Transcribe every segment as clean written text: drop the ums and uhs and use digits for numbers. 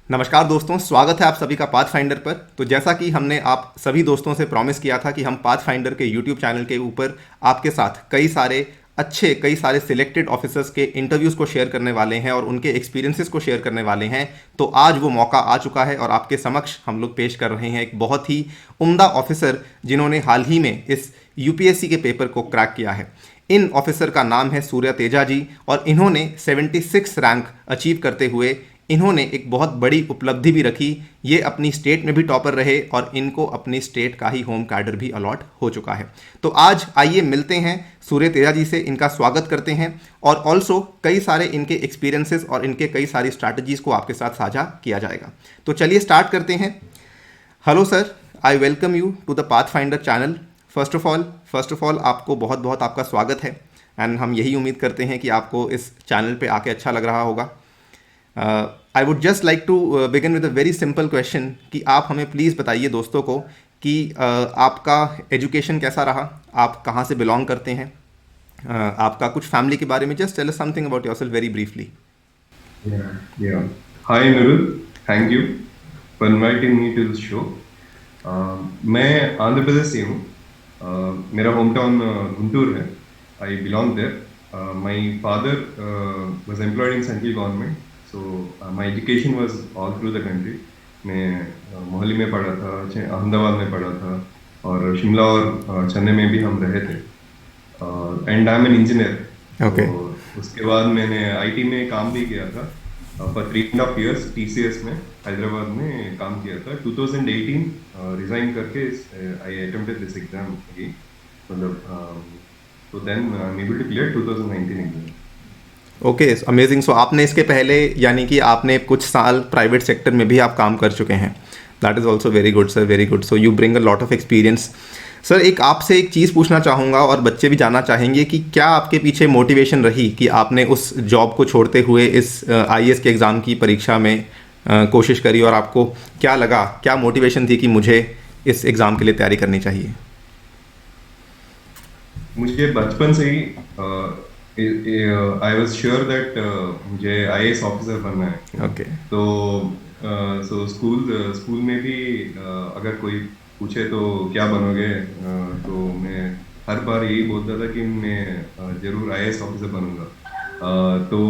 नमस्कार दोस्तों, स्वागत है आप सभी का पाथफाइंडर पर। तो जैसा कि हमने आप सभी दोस्तों से प्रॉमिस किया था कि हम पाथफाइंडर के यूट्यूब चैनल के ऊपर आपके साथ कई सारे सिलेक्टेड ऑफिसर्स के इंटरव्यूज़ को शेयर करने वाले हैं और उनके एक्सपीरियंसेस को शेयर करने वाले हैं। तो आज वो मौका आ चुका है और आपके समक्ष हम लोग पेश कर रहे हैं एक बहुत ही उम्दा ऑफिसर जिन्होंने हाल ही में इस यूपीएससी के पेपर को क्रैक किया है। इन ऑफिसर का नाम है सूर्या तेजा जी और इन्होंने 76 रैंक अचीव करते हुए इन्होंने एक बहुत बड़ी उपलब्धि भी रखी। ये अपनी स्टेट में भी टॉपर रहे और इनको अपनी स्टेट का ही होम कैडर भी अलॉट हो चुका है। तो आज आइए मिलते हैं सूर्य तेजा जी से, इनका स्वागत करते हैं और ऑल्सो कई सारे इनके एक्सपीरियंसेस और इनके कई सारी स्ट्रैटेजीज को आपके साथ साझा किया जाएगा। तो चलिए स्टार्ट करते हैं। Hello sir, I welcome you to the Pathfinder channel. First of all आपको बहुत बहुत आपका स्वागत है एंड हम यही उम्मीद करते हैं कि आपको इस चैनल पे आके अच्छा लग रहा होगा। I would just like to begin with a very simple question कि आप हमें प्लीज़ बताइए दोस्तों को कि आपका एजुकेशन कैसा रहा, आप कहाँ से बिलोंग करते हैं, आपका कुछ फैमिली के बारे में just tell us something about yourself very briefly. Yeah. Hi Nurul, thank you for inviting me to this show. मैं आंध्र प्रदेश से हूँ। मेरा होम टाउन गुंटूर है। I belong there. My father was employed in central government, so my education was all through the country. मैं मोहाली में पढ़ा था, अहमदाबाद में पढ़ा था और शिमला और चेन्नई में भी हम रहे थे। And I am an engineer. Okay, उसके बाद मैंने आईटी में काम भी किया था फॉर 3.5 years। टीसीएस में हैदराबाद में काम किया था। 2018 रिजाइन करके I attempted this exam again, मतलब तो then I am able to clear 2019 exam. Okay, amazing. So आपने इसके पहले यानी कि आपने कुछ साल प्राइवेट सेक्टर में भी आप काम कर चुके हैं। That is also very good sir, very good. So you bring a lot of experience. Sir, एक आपसे एक चीज़ पूछना चाहूँगा और बच्चे भी जानना चाहेंगे कि क्या आपके पीछे मोटिवेशन रही कि आपने उस जॉब को छोड़ते हुए इस आईएएस के एग्ज़ाम की परीक्षा में कोशिश करी और आपको क्या लगा, क्या मोटिवेशन थी कि मुझे इस एग्ज़ाम के लिए तैयारी करनी चाहिए? मुझे बचपन से ही आई वाज श्योर दैट मुझे आईएएस ऑफिसर बनना है। ओके, तो सो स्कूल में भी अगर कोई पूछे तो क्या बनोगे, तो मैं हर बार यही बोलता था कि मैं जरूर आईएएस ऑफिसर बनूंगा। तो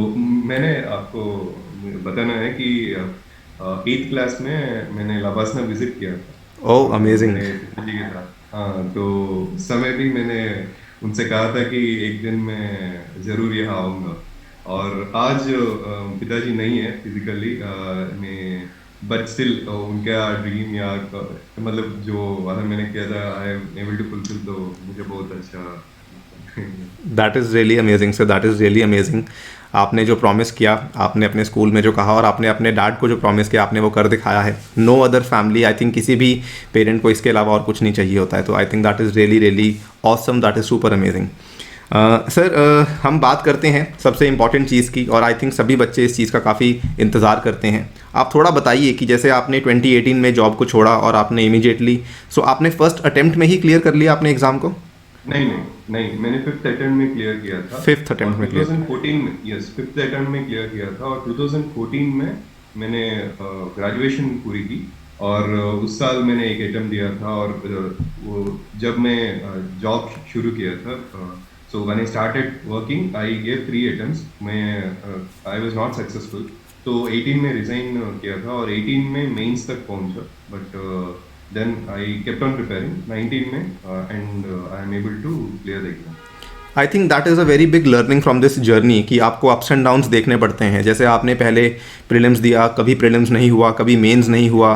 मैंने आपको बताना है कि 8th क्लास में मैंने लबासना विजिट किया था। ओह अमेजिंग। मेरे पिताजी के साथ। हाँ, तो उस समय भी मैंने उनसे कहा था कि एक दिन मैं ज़रूर यहाँ आऊँगा। और आज पिताजी नहीं है फिजिकली, मैं बट स्टिल उनका ड्रीम या मतलब जो वादा मैंने किया था I am able to fulfil, तो मुझे बहुत अच्छा। That is really amazing sir, that is really amazing. आपने जो प्रॉमिस किया, आपने अपने स्कूल में जो कहा और आपने अपने डैड को जो प्रॉमिस किया, आपने वो कर दिखाया है। No other family, I think किसी भी पेरेंट को इसके अलावा और कुछ नहीं चाहिए होता है। तो I think that is really really awesome, that is super amazing. Sir, हम बात करते हैं सबसे इम्पॉर्टेंट चीज़ की और आई थिंक सभी बच्चे इस चीज़ का काफ़ी इंतज़ार करते हैं। आप थोड़ा बताइए कि जैसे आपने 2018 में जॉब को छोड़ा और आपने इमीडिएटली आपने फर्स्ट अटेम्प्ट में ही क्लियर कर लिया अपने एग्ज़ाम को? नहीं, मैंने 5th अटेम्प्ट में क्लियर किया था। 5th अटेम्प्ट में क्लियर? 2014 में, यस, 5th अटेम्प्ट में क्लियर किया था और 2014 में मैंने ग्रेजुएशन पूरी की और उस साल मैंने एक अटेम्प्ट दिया था। और वो जब मैं जॉब शुरू किया था, so when I started working I gave 3 attempts. मैं आई वाज नॉट सक्सेसफुल, तो 18 में रिजाइन किया था और 18 में मेंस तक पहुंचा। But then I kept on preparing 19 में and I am able to clear the exam. I think that is a very big learning from this journey कि आपको अप्स एंड डाउन्स देखने पड़ते हैं। जैसे आपने पहले प्रीलिम्स दिया, कभी प्रीलिम्स नहीं हुआ, कभी मेंस नहीं हुआ,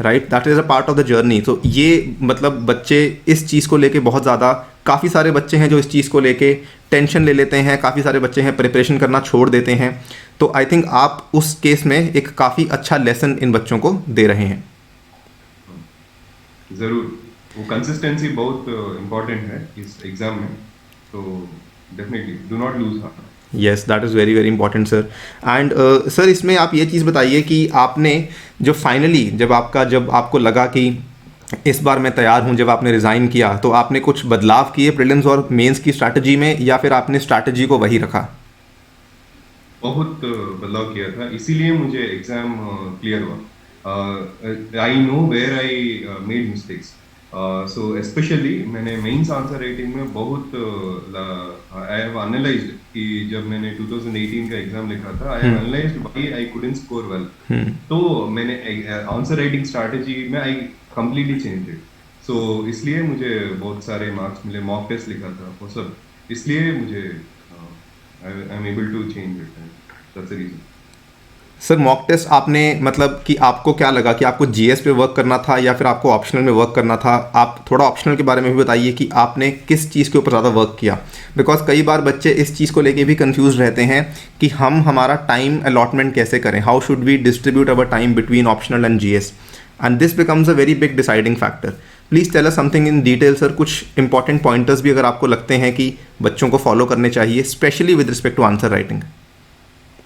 right? That is a part of the journey. तो ये मतलब बच्चे इस चीज़ को लेके बहुत ज़्यादा, काफ़ी सारे बच्चे हैं जो इस चीज़ को लेके टेंशन ले लेते हैं, काफ़ी सारे बच्चे हैं प्रिपरेशन करना छोड़ देते हैं। तो आई थिंक आप उस केस में एक काफ़ी अच्छा लेसन इन बच्चों को दे रहे हैं। ज़रूर, वो कंसिस्टेंसी बहुत इम्पोर्टेंट है इस एग्ज़ाम में, तो definitely do not lose heart. Yes, that is very very important sir. And sir, इसमें आप ये चीज़ बताइए कि आपने जो फाइनली जब आपको लगा कि इस बार मैं तैयार हूँ, जब आपने रिज़ाइन किया तो आपने कुछ बदलाव किए प्रीलिम्स और मेंस की स्ट्रैटेजी में या फिर आपने स्ट्रैटेजी को वही रखा? बहुत बदलाव किया था, इसीलिए मुझे एग्जाम क्लियर हुआ। I know where I made mistakes. So specially मैंने मेंस आंसर राइटिंग में बहुत आई हैव एनालाइज्ड कि जब मैंने 2018 का एग्जाम लिखा था, I have hmm. Analysed why I couldn't score well. Hmm. तो मैंने आंसर राइटिंग स्ट्रैटेजी में I completely change it. So इसलिए मुझे बहुत सारे मार्क्स मिले, मॉक टेस्ट लिखा था वो सब, इसलिए मुझे I am able to change it. That's the reason. Sir mock test आपने मतलब कि आपको क्या लगा कि आपको जीएस पे वर्क करना था या फिर आपको ऑप्शनल में वर्क करना था? आप थोड़ा ऑप्शनल के बारे में भी बताइए कि आपने किस चीज़ के ऊपर ज़्यादा वर्क किया। बिकॉज कई बार बच्चे इस चीज़ को लेके भी कंफ्यूज रहते हैं कि हम हमारा टाइम अलॉटमेंट कैसे करें, how should we distribute our time between optional and GS, and this becomes a very big deciding factor. Please tell us something in detail sir, कुछ इंपॉर्टेंट पॉइंटर्स भी अगर आपको लगते हैं कि बच्चों को फॉलो करने चाहिए, specially with respect to answer writing.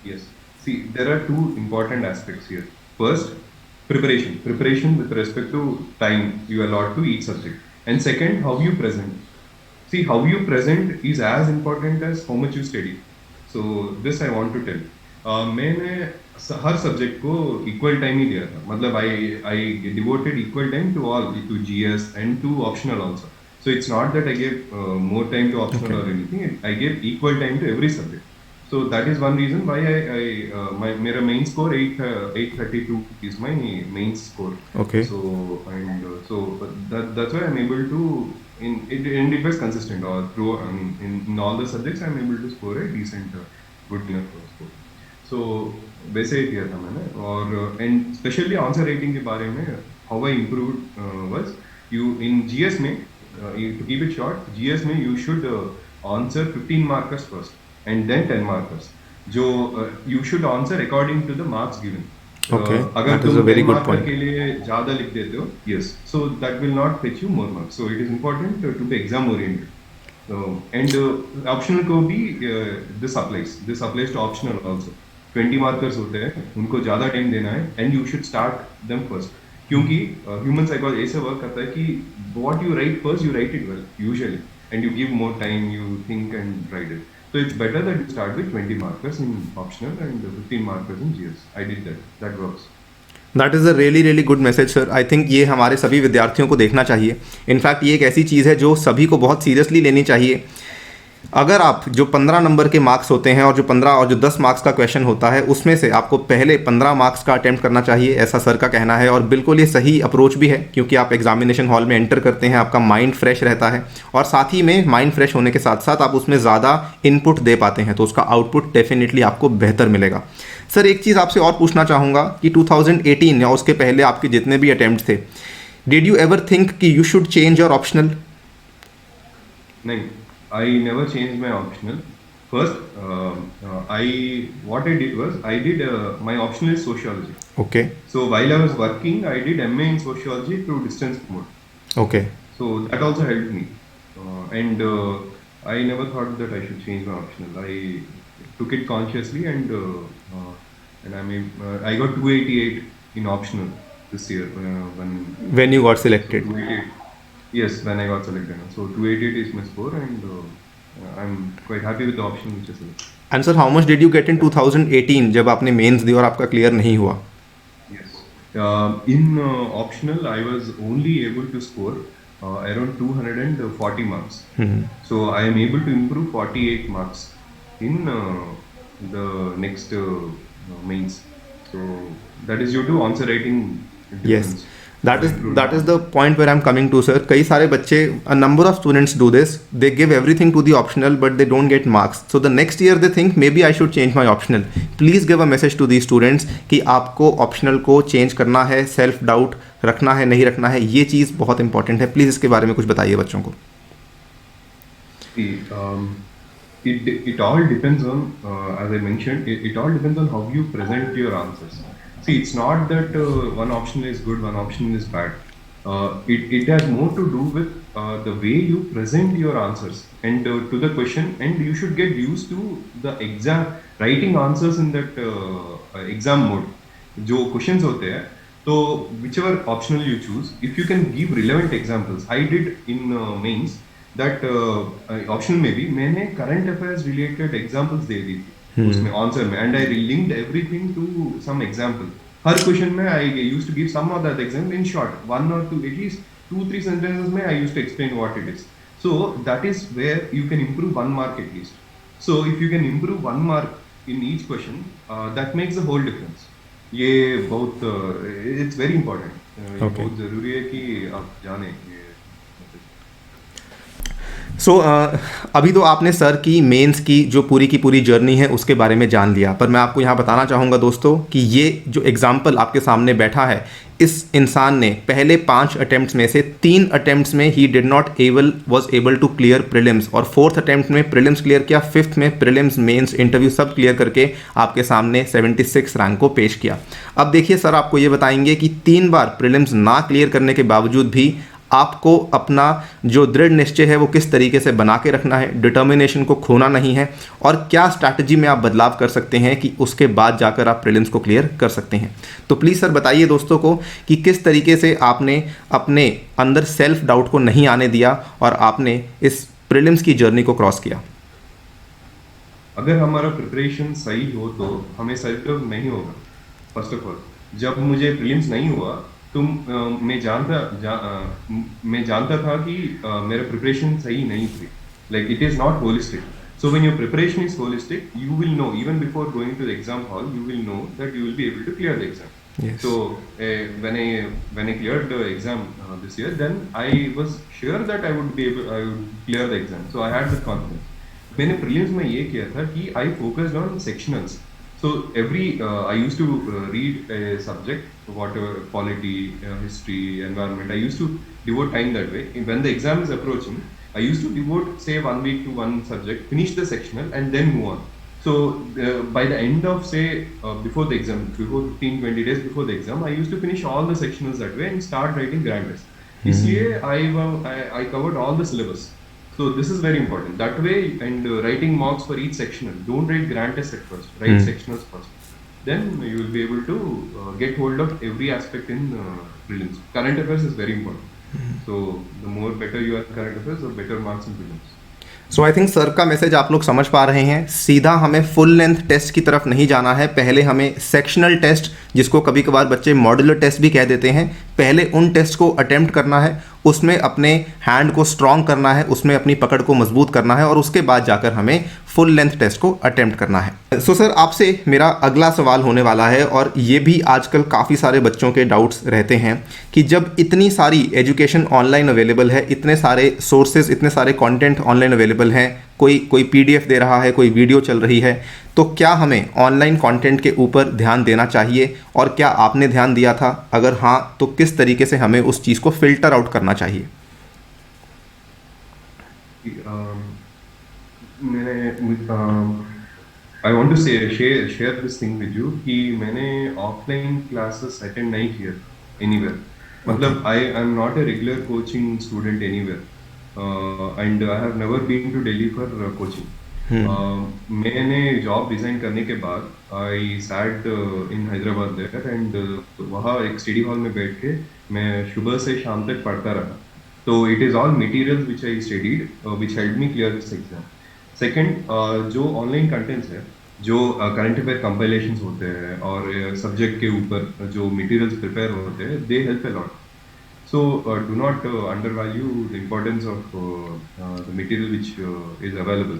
Yes. See, there are two important aspects here. First, preparation. Preparation with respect to time you allot to each subject. And second, how you present. See, how you present is as important as how much you study. So this I want to tell. मैंने हर subject को equal time ही दिया था, मतलब I devoted equal time to all, to GS and to optional also. So it's not that I gave more time to optional okay. or anything. I gave equal time to every subject. So that is one reason why my मेरा main score 832 is my main score. Okay. So so that's why I'm able to and it was consistent all through. I mean in all the subjects I'm able to score a decent good enough score. So वैसे ही किया था मैंने, और and especially answer rating के बारे में how I improved was you in GS में to keep it short, GS में you should answer 15 markers first and then 10 markers. जो you should answer according to the marks given. Okay, अगर that is a तुम very 10 good marker point. के लिए ज्यादा लिख देते हो, yes, so that will not fetch you more marks. So it is important to be exam oriented. So and optional को भी this applies to optional also. 20 markers होते हैं, उनको ज्यादा टाइम देना है and you should start them first. क्योंकि human psychology ऐसे वर्क करता है कि what you write first, you write it well usually, and you give more time, you think and write it. So it's better that you start with 20 markers in optional and 15 markers in GS. I did that. That works. That is a really really good message sir. I think ये हमारे सभी विद्यार्थियों को देखना चाहिए। In fact ये एक ऐसी चीज़ है जो सभी को बहुत सीरियसली लेनी चाहिए। अगर आप जो 15 नंबर के मार्क्स होते हैं और जो 15 और जो 10 मार्क्स का क्वेश्चन होता है, उसमें से आपको पहले 15 मार्क्स का अटेम्प्ट करना चाहिए, ऐसा सर का कहना है। और बिल्कुल ये सही अप्रोच भी है, क्योंकि आप एग्जामिनेशन हॉल में एंटर करते हैं, आपका माइंड फ्रेश रहता है, और साथ ही में माइंड फ्रेश होने के साथ साथ आप उसमें ज़्यादा इनपुट दे पाते हैं, तो उसका आउटपुट डेफिनेटली आपको बेहतर मिलेगा। सर एक चीज़ आपसे और पूछना चाहूँगा कि 2018 या उसके पहले आपके जितने भी अटेम्प्ट थे, डिड यू एवर थिंक कि you should change your optional? No, I never changed my optional. First, what I did was I did my optional is sociology. Okay. So while I was working, I did MA in sociology through distance mode. Okay. So that also helped me. And I never thought that I should change my optional. I took it consciously, and I got 288 in optional this year when when you got so selected? 288. Yes, when I got selected. So 288 is my score, and I'm quite happy with the option which is selected. And sir how much did you get in 2018 जब आपने mains दी और आपका clear नहीं हुआ? Yes. In optional, I was only able to score around 240 marks. So I am able to improve 48 marks in the next mains. So that is due to answer writing yes, difference. So that I is improved that my is the point where I am coming to sir. कई सारे बच्चे, a number of students do this, they give everything to the optional but they don't get marks, so the next year they think may be I should change my optional. Please give a message to the students कि आपको optional को change करना है, self doubt रखना है, नहीं रखना है, ये चीज़ बहुत इंपॉर्टेंट है। प्लीज़ इसके बारे में कुछ बताइए बच्चों को। See, it all depends on, as I mentioned, it all depends on how you present your answers. See, it's not that one option is good, one option is bad. It has more to do with the way you present your answers and to the question, and you should get used to the exam writing answers in that exam mode. जो questions होते हैं, तो whichever optional you choose, if you can give relevant examples, I did in mains that optional में भी मैंने current affairs related examples दे दी थी, उसमें answer में, and I linked everything to some example. हर क्वेश्चन में I used to give some of that example in short, one और two, at least 2-3 sentences में I used to explain what it is. So that is where you can improve 1 mark at least. So if you can improve 1 mark in each question, that makes the whole difference. ये बहुत it's very important. ये Okay. बहुत ज़रूरी है कि आप जाने ये. सो अभी तो आपने सर की मेंस की जो पूरी की पूरी जर्नी है उसके बारे में जान लिया, पर मैं आपको यहाँ बताना चाहूँगा दोस्तों कि ये जो एग्जाम्पल आपके सामने बैठा है, इस इंसान ने पहले 5 अटेम्प्ट्स में से 3 अटेम्प्ट्स में ही did not was able to clear prelims, और 4th अटेम्प्ट में प्रीलिम्स क्लियर किया, 5th में प्रीलिम्स मेंस इंटरव्यू सब क्लियर करके आपके सामने 76 रैंक को पेश किया. अब देखिए सर आपको ये बताएंगे कि 3 बार प्रीलिम्स ना क्लियर करने के बावजूद भी आपको अपना जो दृढ़ निश्चय है वो किस तरीके से बना के रखना है, डिटर्मिनेशन को खोना नहीं है, और क्या स्ट्रैटेजी में आप बदलाव कर सकते हैं कि उसके बाद जाकर आप प्रीलिम्स को क्लियर कर सकते हैं. तो प्लीज़ सर बताइए दोस्तों को कि किस तरीके से आपने अपने अंदर सेल्फ डाउट को नहीं आने दिया और आपने इस प्रीलिम्स की जर्नी को क्रॉस किया. अगर हमारा प्रिपरेशन सही हो तो हमें सेल्फ डाउट नहीं होगा. फर्स्ट ऑफ ऑल, जब मुझे प्रीलिम्स नहीं हुआ तो मैं जानता था कि मेरा प्रिपरेशन सही नहीं थी. Like it is not holistic. So when your preparation is holistic, you will know even before going to the exam hall, you will know that you will be able to clear the exam. Yes. So when I cleared the exam this year, then I was sure that I would clear the exam. So I had the confidence. मैंने prelims में ये किया था कि I focused on sectionals. So I used to read a subject, whatever, polity, history, environment. I used to devote time that way. When the exam is approaching, I used to devote, say, 1 week to one subject, finish the sectional, and then move on. So by the end of, say, before the exam, before 15-20 days before the exam, I used to finish all the sectionals that way and start writing grand test. इसलिए I covered all the syllabus. So this is very important. That way, and writing mocks for each sectional. Don't write grand test at first. Write sectionals first. Then you will be able to get hold of every aspect in prelims. Current affairs is very important. So the more better you are in current affairs, the better marks in prelims. So I think sir का message आप लोग समझ पा रहे हैं. सीधा हमें full length test की तरफ नहीं जाना है. पहले हमें सेक्शनल टेस्ट, जिसको कभी कभार बच्चे मॉड्यूलर टेस्ट भी कह देते हैं, पहले उन टेस्ट को अटेम्प्ट करना है, उसमें अपने हैंड को स्ट्रॉन्ग करना है, उसमें अपनी पकड़ को मजबूत करना है, और उसके बाद जाकर हमें फुल लेंथ टेस्ट को अटेम्प्ट करना है. सो सर आपसे मेरा अगला सवाल होने वाला है, और ये भी आजकल काफ़ी सारे बच्चों के डाउट्स रहते हैं कि जब इतनी सारी एजुकेशन ऑनलाइन अवेलेबल है, इतने सारे सोर्सेज, इतने सारे कंटेंट ऑनलाइन अवेलेबल हैं, कोई पीडीएफ दे रहा है, कोई वीडियो चल रही है, तो क्या हमें ऑनलाइन कंटेंट के ऊपर ध्यान देना चाहिए, और क्या आपने ध्यान दिया था? अगर हाँ, तो किस तरीके से हमें उस चीज़ को फिल्टर आउट करना चाहिए? I want to share this thing with you कि मैंने ऑफलाइन क्लासेस अटेंड नहीं किया anywhere. मतलब I am not a regular coaching student anywhere. And I have never been to Delhi for coaching. मैंने job resign करने के बाद I sat in Hyderabad there, and वहाँ एक स्टडी हॉल में बैठ के मैं सुबह से शाम तक पढ़ता रहा. तो it is all materials which I studied, which helped me clear this exam. Second, जो ऑनलाइन कंटेंट्स है, जो करंट अफेयर कंपाइलेशंस होते हैं और सब्जेक्ट के ऊपर जो मटेरियल्स प्रिपेयर होते हैं, they help a lot. So do not undervalue the importance of the material which is available.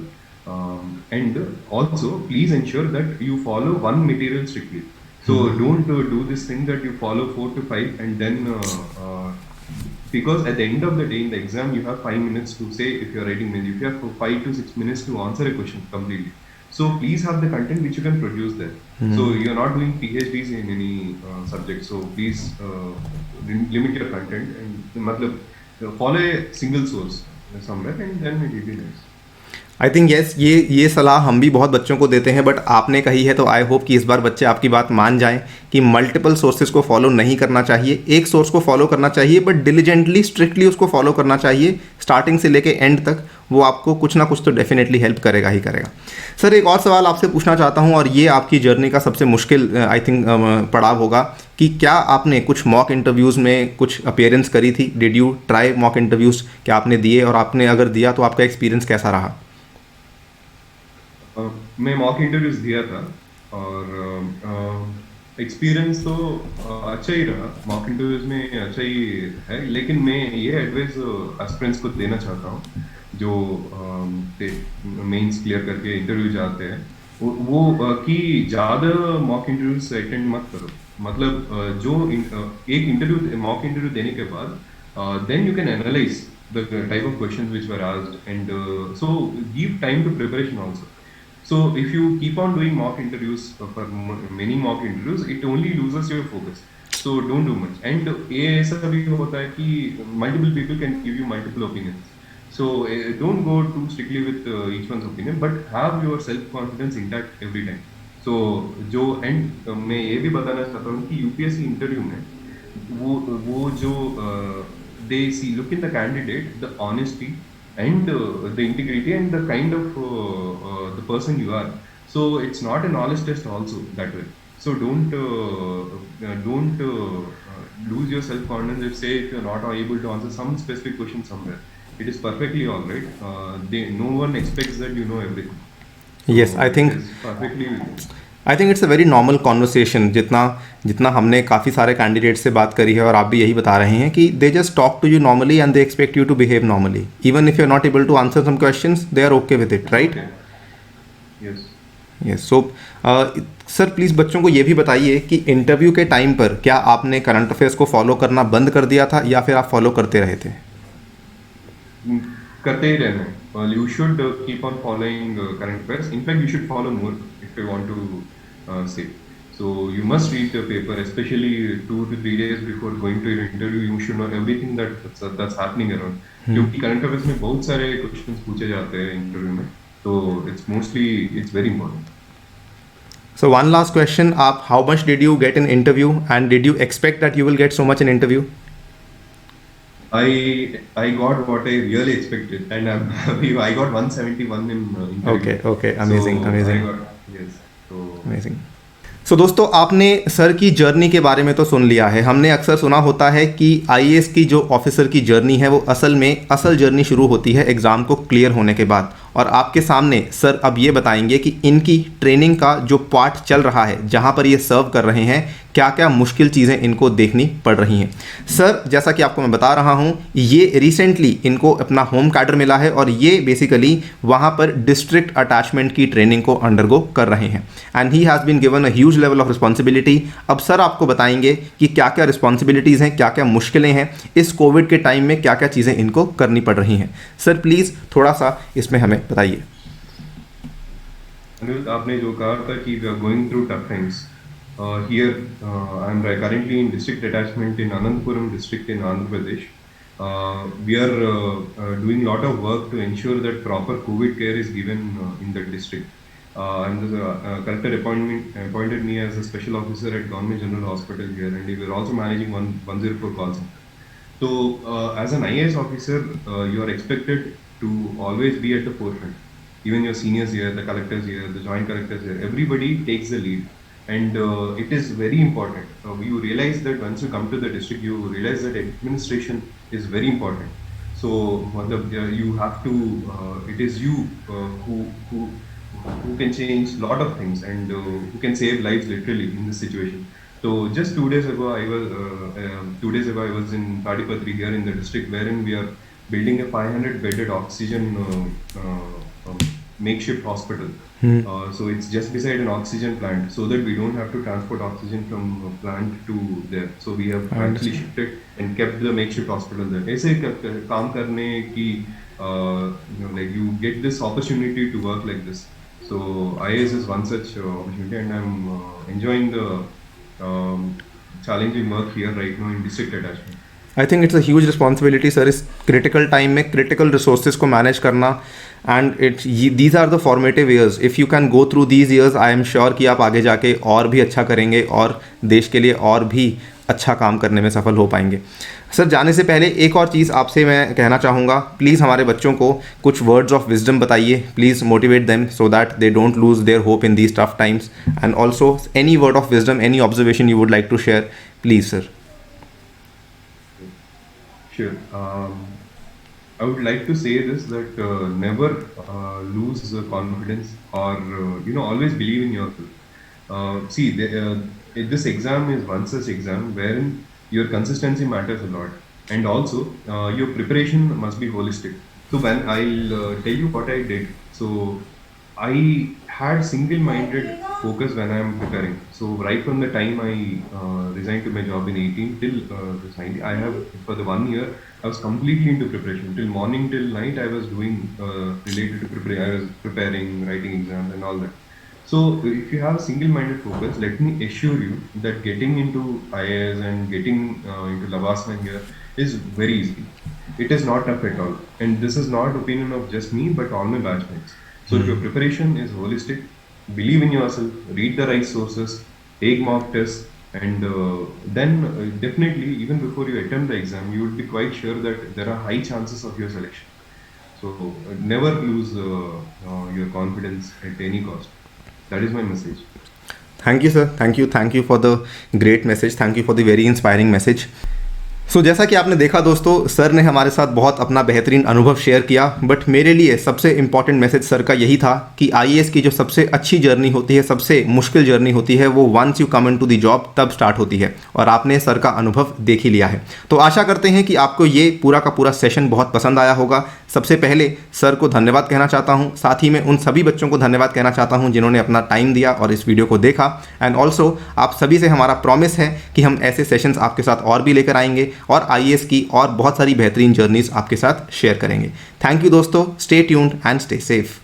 And also please ensure that you follow one material strictly. So don't do this thing that you follow 4 to 5 and then because at the end of the day in the exam you have 5 minutes to say, if you are writing mail, if you have 5 to 6 minutes to answer a question completely. So please have the content which you can produce there. So you are not doing PhDs in any subject. So please limit your content and matlab follow a single source somewhere and then it will be nice. I think yes, ये सलाह हम भी बहुत बच्चों को देते हैं, but आपने कही है तो आई होप कि इस बार बच्चे आपकी बात मान जाएं कि मल्टीपल सोर्सेज को फॉलो नहीं करना चाहिए. एक सोर्स को फॉलो करना चाहिए, बट डिलीजेंटली, स्ट्रिक्टली उसको फॉलो करना चाहिए स्टार्टिंग से लेके एंड तक. वो आपको कुछ ना कुछ तो डेफिनेटली हेल्प करेगा ही करेगा. सर एक और सवाल आपसे पूछना चाहता हूँ, और ये आपकी जर्नी का सबसे मुश्किल आई थिंक पड़ाव होगा कि क्या आपने कुछ मॉक इंटरव्यूज़ में कुछ अपीयरेंस करी थी? Did you try mock interviews? क्या आपने दिए, और आपने अगर दिया तो आपका एक्सपीरियंस कैसा रहा? मैं मॉक इंटरव्यूज दिया था और एक्सपीरियंस तो अच्छा ही रहा, मॉक इंटरव्यूज में अच्छा ही है। लेकिन मैं ये एडवाइस एस्पिरेंट्स को देना चाहता हूँ जो मेंस क्लियर करके इंटरव्यू जाते हैं, कि ज़्यादा मॉक इंटरव्यूज अटेंड मत करो। मतलब एक इंटरव्यू मॉक इंटरव्यू देने के बाद then you can analyze the type of questions which were asked, and so give time to preparation also. So if you keep on doing mock interviews for many mock interviews, it only loses your focus. So don't do much. And ये ऐसा भी होता है कि multiple people can give you multiple opinions. So don't go too strictly with each one's opinion, but have your self confidence intact every time. So जो and मैं ये भी बताना चाहता हूँ कि यूपीएससी इंटरव्यू में वो जो they see look in the candidate, the honesty and the integrity and the kind of the person you are. So it's not a knowledge test also that way. So don't lose your self confidence if say if you're not able to answer some specific question somewhere. It is perfectly all right. No one expects that you know everything. Yes, So I it think is perfectly. It's a very normal conversation. जितना जितना हमने काफ़ी सारे candidate से बात करी है और आप भी यही बता रहे हैं कि they just talk to you normally and they expect you to behave normally, even if you are not able to answer some questions they are okay with it, right? Okay. Yes. Yes. So sir please बच्चों को ये भी बताइए कि interview के time पर क्या आपने करंट अफेयर्स को फॉलो करना बंद कर दिया था या फिर आप फॉलो करते रहे थे? करते ही रहना है। You should keep on following current affairs. In fact, you should follow more if you want to say. So you must read the paper, especially 2 to 3 days before going to your interview. You should know everything that's happening around. क्योंकि current affairs में बहुत सारे questions पूछे जाते हैं interview में, तो it's very important. So one last question, आप how much did you get in interview and did you expect that you will get so much in interview? I got what I really expected, and I got 171 in interview. Okay, amazing, So amazing. I got, yes. So amazing. So दोस्तों, आपने sir की journey के बारे में तो सुन लिया है। हमने अक्सर सुना होता है कि आईएएस की जो ऑफिसर की जर्नी है वो असल जर्नी शुरू होती है एग्ज़ाम को क्लियर होने के बाद। और आपके सामने सर अब ये बताएंगे कि इनकी ट्रेनिंग का जो पार्ट चल रहा है, जहाँ पर ये सर्व कर रहे हैं, क्या क्या मुश्किल चीज़ें इनको देखनी पड़ रही हैं। सर जैसा कि आपको मैं बता रहा हूँ, ये रिसेंटली इनको अपना होम कैडर मिला है और ये बेसिकली वहाँ पर डिस्ट्रिक्ट अटैचमेंट की ट्रेनिंग को अंडरगो कर रहे हैं and he has been given a huge level of responsibility. अब सर आपको बताएंगे कि क्या क्या रिस्पॉन्सिबिलिटीज़ हैं, क्या क्या मुश्किलें हैं, इस कोविड के टाइम में क्या क्या चीज़ें इनको करनी पड़ रही हैं। सर प्लीज़ थोड़ा सा इसमें हमें बताइए। Anirudh, आपने जो कहा था कि we are going through tough times. Here, I am currently in district attachment in Anandapuram district in Andhra Pradesh. We are doing a lot of work to ensure that proper COVID care is given in the district. And the collector appointed me as a special officer at Government General Hospital here, and we are also managing 104 call center. So, as an IAS officer, you are expected to always be at the forefront. Even your seniors here, the collectors here, the joint collectors here, everybody takes the lead. And it is very important. You realize that once you come to the district, you realize that administration is very important. So, you have to, it is you who can change a lot of things, and who can save lives literally in this situation. So just 2 days ago, I was in Padipatri here in the district, wherein we are building a 500 bedded oxygen makeshift hospital. So it's just beside an oxygen plant, so that we don't have to transport oxygen from a plant to there. So we have actually shifted and kept the makeshift hospital there. ऐसे काम करने की like you get this opportunity to work like this. So IAS is one such opportunity, and I'm enjoying the challenging work here right now in district attachment. I think it's a huge responsibility sir, इस critical time में critical resources को manage करना, and these are the formative years. If you can go through these years, I am sure कि आप आगे जाके और भी अच्छा करेंगे और देश के लिए और भी अच्छा काम करने में सफल हो पाएंगे। सर जाने से पहले एक और चीज़ आपसे मैं कहना चाहूँगा, प्लीज़ हमारे बच्चों को कुछ वर्ड्स ऑफ विजडम बताइए। Please motivate them so that they don't lose their hope in these tough times, and also any word of wisdom, any observation you would like to share, please sir. Sure. I would like to say this that never lose confidence or always believe in yourself. See, this exam is one such exam wherein your consistency matters a lot, and also your preparation must be holistic. So when I'll tell you what I did. So I had single-minded focus when I'm preparing. So right from the time I resigned to my job in 18 till this 90, I have for the 1 year I was completely into preparation. Till morning till night I was doing related to preparing. I was preparing, writing exams and all that. So if you have a single-minded focus, let me assure you that getting into IAS and getting into Lavasana here is very easy. It is not tough at all. And this is not opinion of just me, but all my batchmates. So if your preparation is holistic, believe in yourself, read the right sources, take mock tests, and then definitely even before you attempt the exam, you would be quite sure that there are high chances of your selection. So never lose your confidence at any cost. That is my message. Thank you sir, thank you for the great message, thank you for the very inspiring message. So जैसा कि आपने देखा दोस्तों, sir ने हमारे साथ बहुत अपना बेहतरीन अनुभव शेयर किया, बट मेरे लिए सबसे इम्पॉर्टेंट मैसेज सर का यही था कि आईएएस की जो सबसे अच्छी जर्नी होती है, सबसे मुश्किल जर्नी होती है, वो once you come into the job तब स्टार्ट होती है, और आपने सर का अनुभव देख ही लिया है। तो आशा करते हैं कि आपको ये पूरा का पूरा सेशन बहुत पसंद आया होगा। सबसे पहले सर को धन्यवाद कहना चाहता हूँ, साथ ही में उन सभी बच्चों को धन्यवाद कहना चाहता हूँ जिन्होंने अपना टाइम दिया और इस वीडियो को देखा। एंड ऑल्सो आप सभी से हमारा प्रॉमिस है कि हम ऐसे सेशंस आपके साथ और भी लेकर आएंगे और आईएएस की और बहुत सारी बेहतरीन जर्नीज आपके साथ शेयर करेंगे। थैंक यू दोस्तों, stay tuned and stay safe.